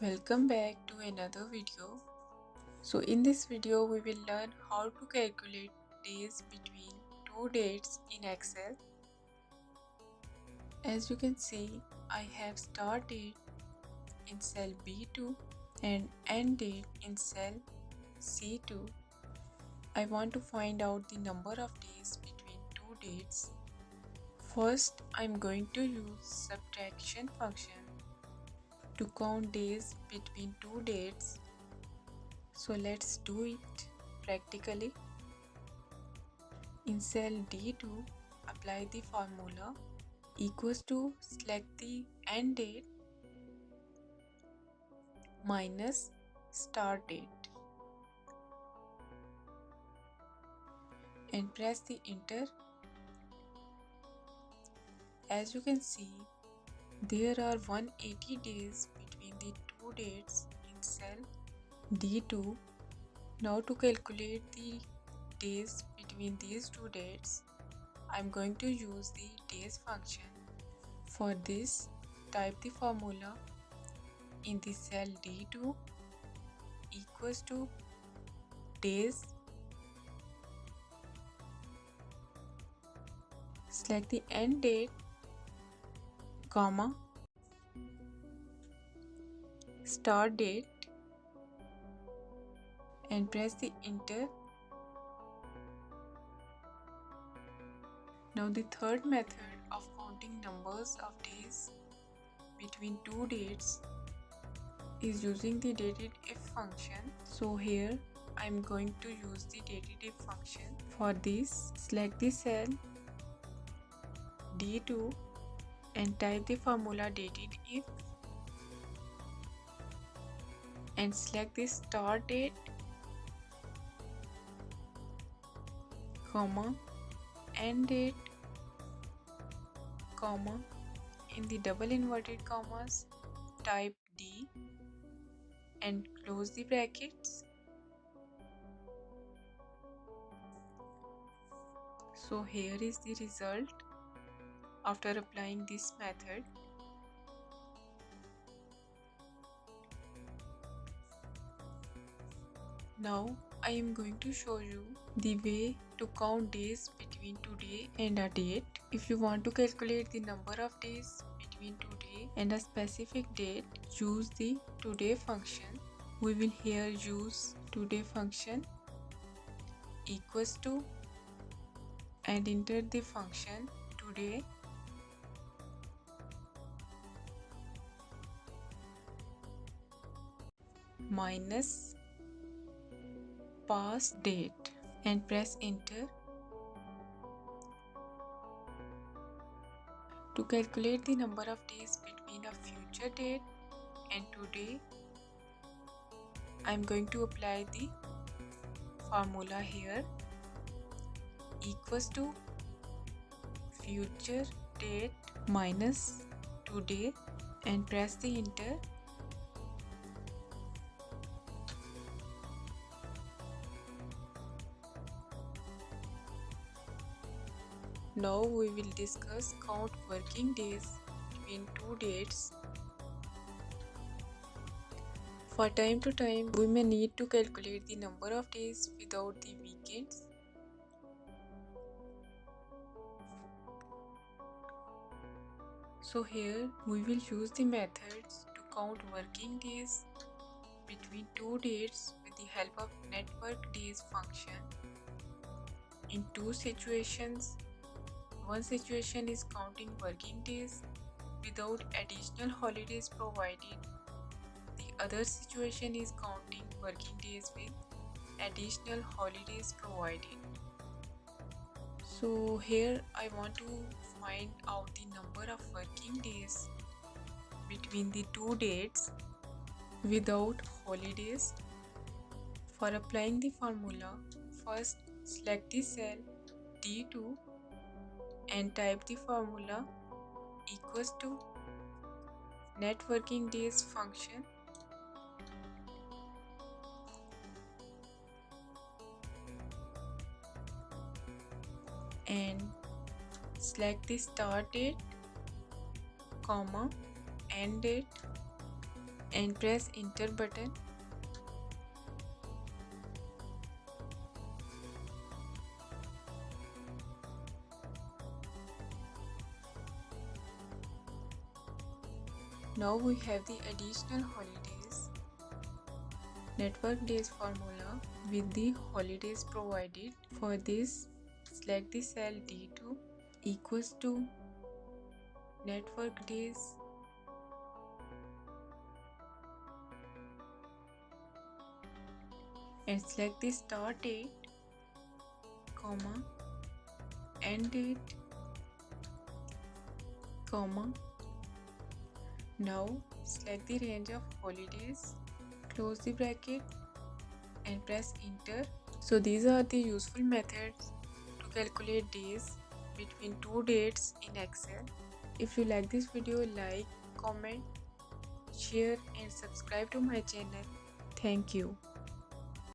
Welcome back to another video. So in this video we will learn how to calculate days between two dates in Excel. As you can see, I have start date in cell B2 and end date in cell C2. I want to find out the number of days between two dates. First, I'm going to use subtraction function to count days between two dates. So let's do it practically. In cell D2, apply the formula equals to select the end date minus start date and press the enter. As you can see, there are 180 days between the two dates in cell D2. Now to calculate the days between these two dates, I'm going to use the days function. For this, type the formula in the cell D2 equals to days. Select the end date, comma, start date and press the enter. Now the third method of counting numbers of days between two dates is using the DATEDIF function. So here I am going to use the DATEDIF function. For this, select the cell D2 and type the formula DATEDIF and select the start date, comma, end date, comma, in the double inverted commas type D and close the brackets. So here is the result after applying this method. Now I am going to show you the way to count days between today and a date. If you want to calculate the number of days between today and a specific date, use the today function. We will here use today function equals to and enter the function today minus past date and press enter. To calculate the number of days between a future date and today, I am going to apply the formula here equals to future date minus today and press the enter. Now we will discuss count working days between two dates. For time to time, we may need to calculate the number of days without the weekends. So here we will use the methods to count working days between two dates with the help of network days function. In two situations, one situation is counting working days without additional holidays provided. The other situation is counting working days with additional holidays provided. So here I want to find out the number of working days between the two dates without holidays. For applying the formula, first select the cell D2 and type the formula equals to net working days function and select the start date, comma, end date and press enter button. Now we have the additional holidays. Network days formula with the holidays provided. For this, select the cell D2 equals to network days and select the start date, comma, end date, comma. Now select the range of holidays, close the bracket and press enter. So these are the useful methods to calculate days between two dates in Excel. If you like this video, like, comment, share and subscribe to my channel. Thank you.